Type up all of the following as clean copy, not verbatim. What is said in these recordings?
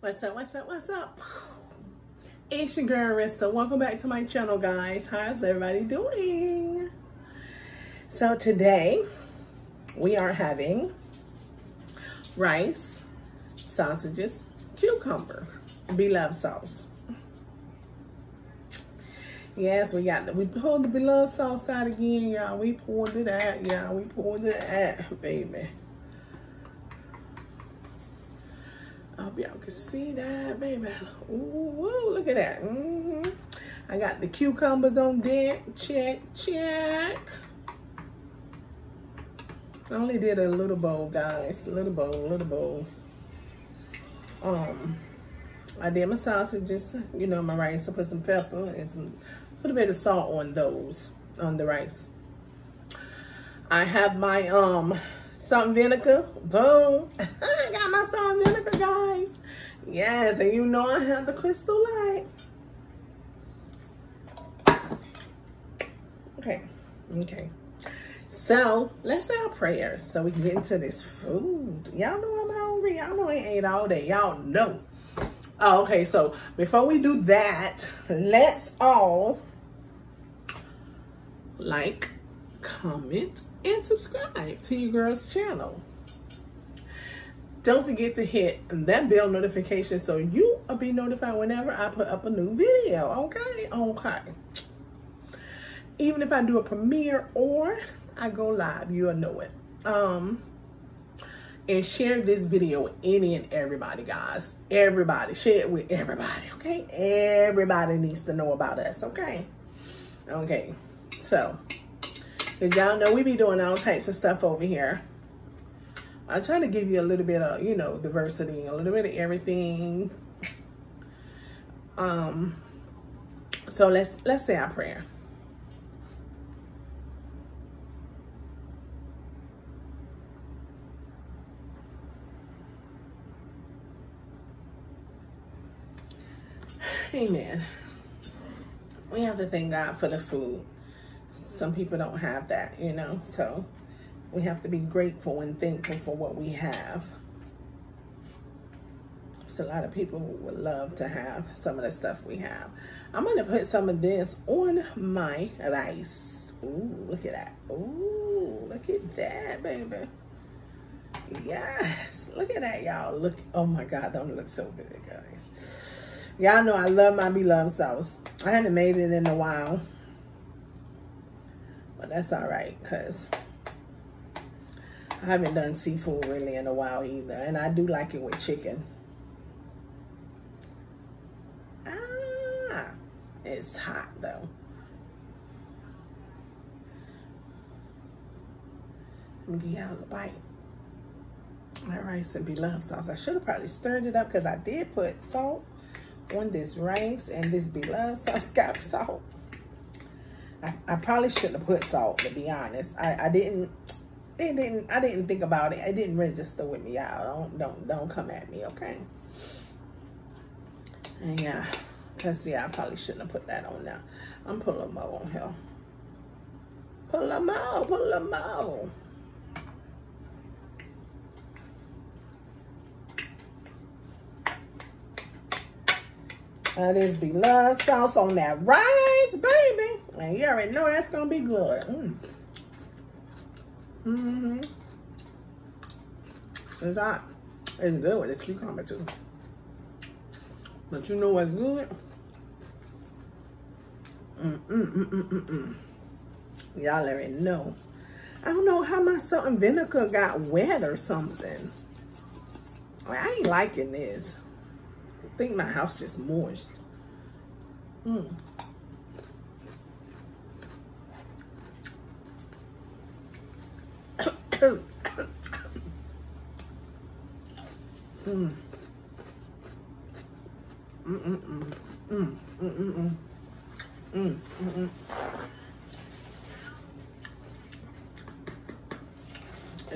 What's up, what's up, what's up? It's your girl Rissa. Welcome back to my channel, guys. How's everybody doing? So today we are having rice, sausages, cucumber, Bloves sauce. Yes, we pulled the Bloves sauce out again, y'all. We pulled it out, y'all. We pulled it out, baby. I hope y'all can see that, baby. Ooh, look at that. I got the cucumbers on deck. Check, check. I only did a little bowl, guys. A little bowl. I did my sausages, you know, my rice. I put some pepper and a little bit of salt on those, on the rice. I have my salt and vinegar. Boom. I got my salt and vinegar, guys. Yes, and you know I have the crystal light. Okay. So let's say our prayers so we can get into this food. Y'all know I'm hungry. Y'all know I ate all day. Y'all know. Oh, okay, so before we do that, let's all like, comment, and subscribe to your girl's channel. Don't forget to hit that bell notification so you will be notified whenever I put up a new video, okay? Even if I do a premiere or I go live, you'll know it. And share this video with any and everybody, guys. Everybody, share it with everybody, okay? Everybody needs to know about us, okay? Okay, so, as y'all know, we be doing all types of stuff over here. I try to give you a little bit of, you know, diversity, a little bit of everything. So let's say our prayer. Amen. We have to thank God for the food. Some people don't have that, you know, so we have to be grateful and thankful for what we have. So a lot of people would love to have some of the stuff we have. I'm going to put some of this on my rice. Ooh, look at that. Ooh, look at that, baby. Yes, look at that, y'all. Look, oh my God, don't it look so good, guys. Y'all know I love my Bloves sauce. I haven't made it in a while, but that's all right, because I haven't done seafood really in a while either. And I do like it with chicken. It's hot though. Let me give y'all a bite. My rice and Bloves sauce. I should have probably stirred it up because I did put salt on this rice, and this Bloves sauce got salt. I probably shouldn't have put salt, to be honest. I didn't think about it. It didn't register with me, y'all. Don't come at me, okay? And yeah, cause yeah, I probably shouldn't have put that on now. I'm putting a little more on here. Put a little more. This Bloves sauce on that rice, baby. And you already know that's gonna be good. It's hot. It's good with the cucumber too. But you know what's good? Y'all already know. I don't know how my salt and vinegar got wet or something. I ain't liking this. I think my house just moist. Y'all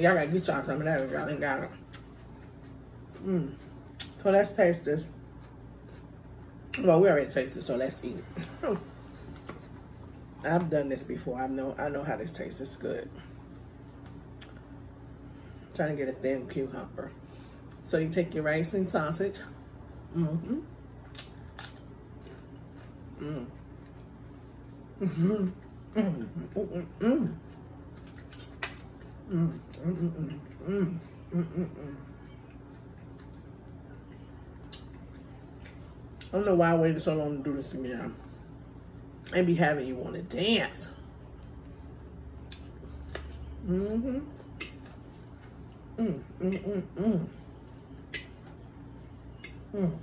gotta get y'all some of that if y'all ain't got it. So let's taste this. Well, we already tasted it, so let's eat it. I've done this before. I know how this tastes. It's good. Trying to get a thin cucumber. So you take your rice and sausage, Mm-hmm. Mm. Mm-hmm. Mm. Mm. Mm. Mm. Mm. Mm. Mm. I don't know why I waited so long to do this again. I be having you want to dance. Mm-hmm. Mm. Mm. Mm. Mm. Mm.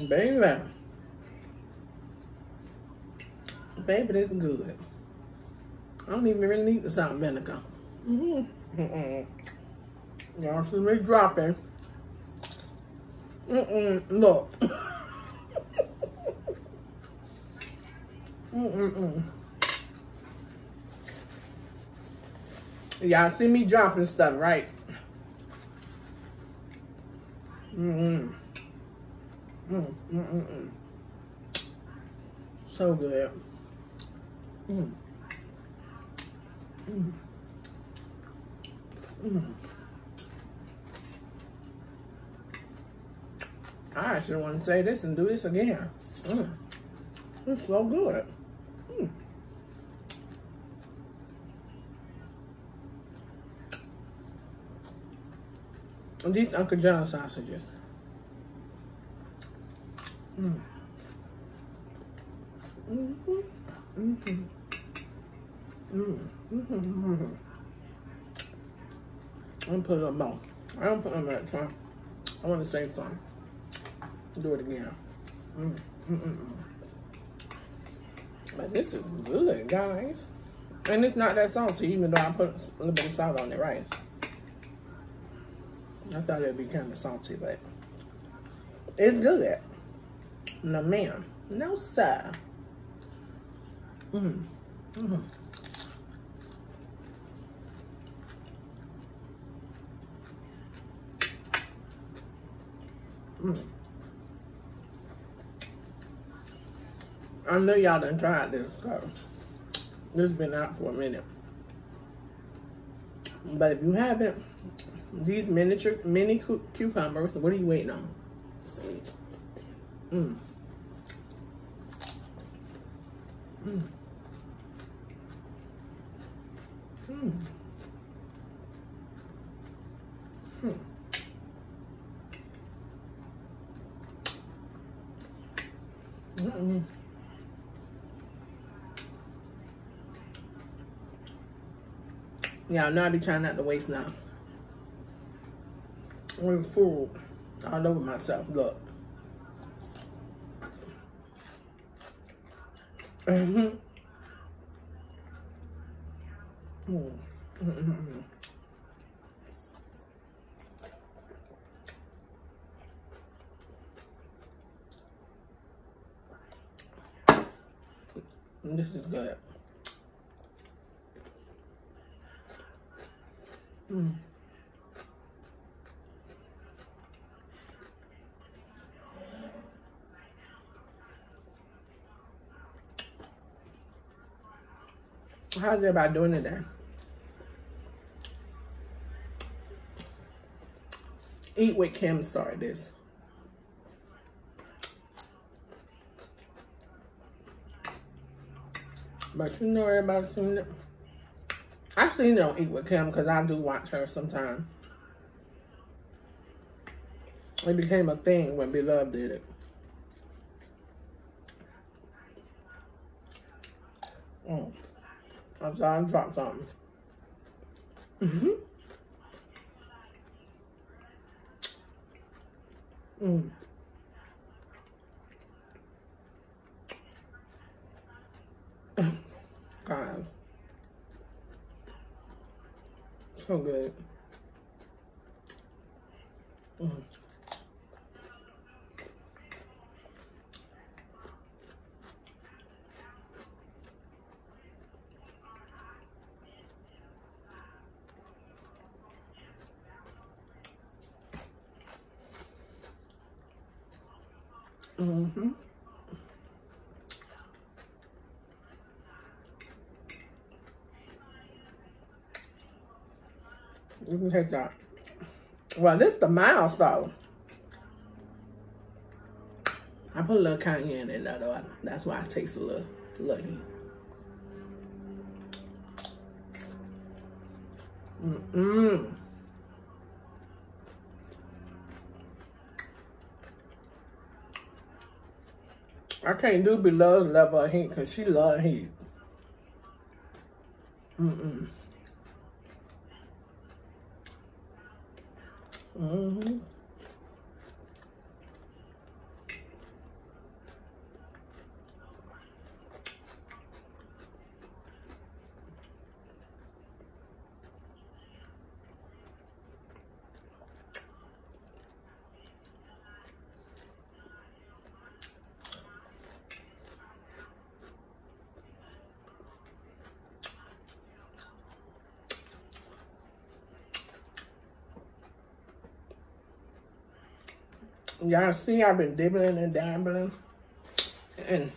Baby. Baby, this is good. I don't even really need the salt and vinegar. Mm-hmm. Mm-mm. Y'all see me dropping. Mm-mm. Look. Mm-mm. Y'all see me dropping stuff, right? Mm-mm. Mm-mm. So good. Mm. Mm. Mm. I actually want to say this and do this again. Mm. It's so good. Mm. These Uncle John sausages. Mm. Mm-hmm. Mm-hmm. Mm. Mm-hmm. Mm-hmm. I'm gonna put a little more. I don't put them that time. I want to save some. Do it again. Mm. Mm-mm. But this is good, guys. And it's not that salty, even though I put a little bit of salt on the rice. I thought it'd be kind of salty, but it's good. No, ma'am. No, sir. Mm. Mm. Mm. I know y'all done tried this, so this has been out for a minute. But if you haven't, these mini cucumbers, what are you waiting on? Mm. Mm. Mm. Mm. Mm-mm. Yeah, I know I be trying not to waste now. With food all over myself. Look. Mm-hmm. Mm. Mm-hmm. This is good. Mm. How's everybody doing today? Eat with Kim started this. But you know everybody's seen it. I seen it on Eat with Kim because I do watch her sometimes. It became a thing when Beloved did it. Mm. I'm sorry, I dropped something. Mm-hmm. Mm. Guys. So good. Mm. Mm-hmm. You can take that. Well, this is the mild salt. I put a little cayenne in there though. That's why it tastes a little heat. I can't do Bloves level of heat because she loves heat. Y'all see I've been dibbling and dabbling and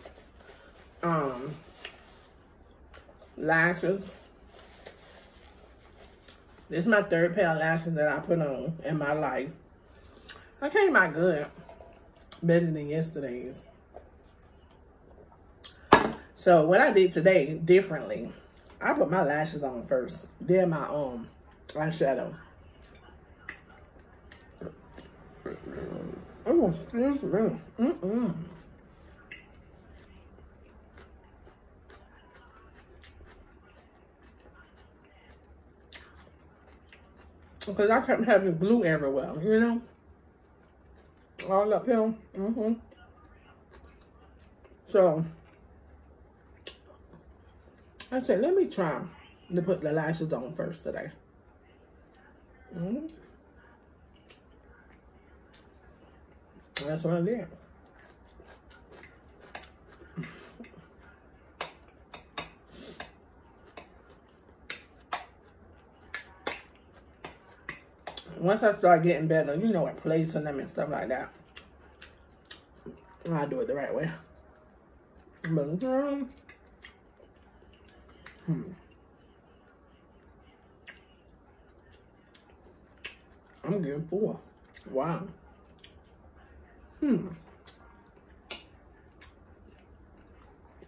lashes. This is my third pair of lashes that I put on in my life. I came out good. Better than yesterday's. So what I did today differently, I put my lashes on first, then my eyeshadow. Oh, excuse me. Because I kept having glue everywhere, you know? All up here. So, I said, let me try to put the lashes on first today. That's what I did. Once I start getting better, you know, at placing them and stuff like that, I'll do it the right way. But, I'm getting full. Wow.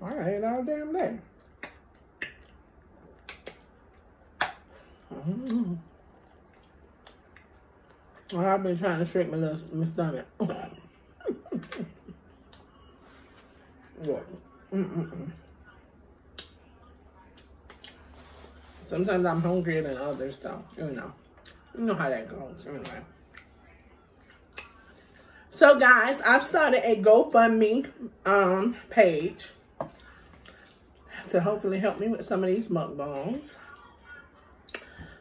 I ate all damn day. Well, I've been trying to shrink my stomach. Sometimes I'm hungrier than others, though. You know how that goes. Anyway. So, guys, I've started a GoFundMe page to hopefully help me with some of these mukbangs.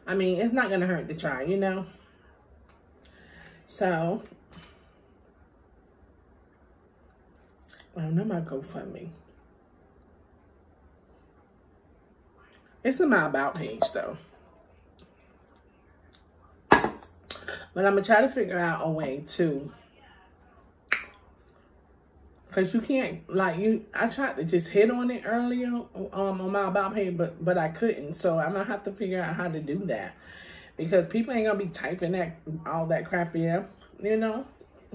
I mean, it's not gonna hurt to try, you know. So, I don't know my GoFundMe. It's in my About page, though. But I'm gonna try to figure out a way to, because you can't, like, I tried to just hit on it earlier on my About page, but I couldn't. So I'm gonna have to figure out how to do that, because people ain't gonna be typing all that crap in, you know.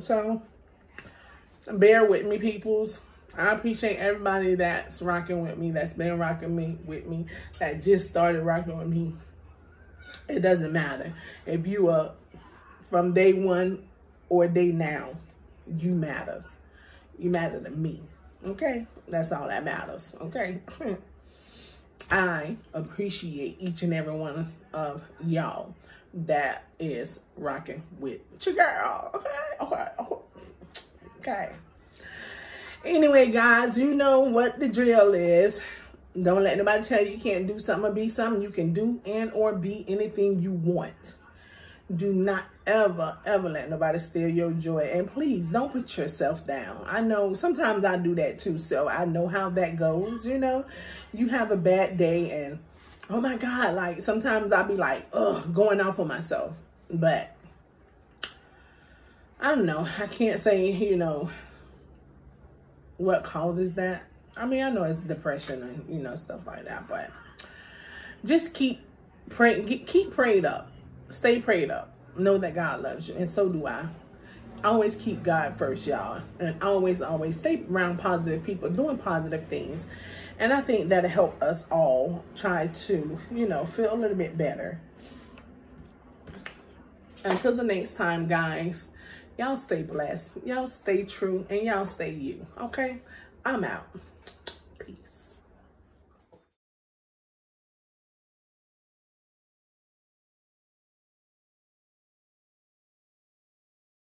So bear with me, peoples. I appreciate everybody that's rocking with me, that's been rocking with me, that just started rocking with me. It doesn't matter if you are from day one or day now. You matters. You matter to me, okay? That's all that matters, okay? I appreciate each and every one of y'all that is rocking with your girl, okay? Anyway, guys, you know what the drill is. Don't let nobody tell you can't do something or be something. You can do and or be anything you want. Do not ever let nobody steal your joy. And please, don't put yourself down. I know sometimes I do that too, so I know how that goes, you know. You have a bad day and, oh my God, like sometimes I'll be like, ugh, going off on myself. But, I don't know. I can't say, you know, what causes that. I mean, I know it's depression and, you know, stuff like that. But just keep prayed up. stay prayed up. Know that God loves you, and so do I. Always keep God first, y'all. And always stay around positive people, doing positive things. And I think that'll help us all try to, you know, feel a little bit better. Until the next time, guys, y'all stay blessed. Y'all stay true, and y'all stay you, okay? I'm out.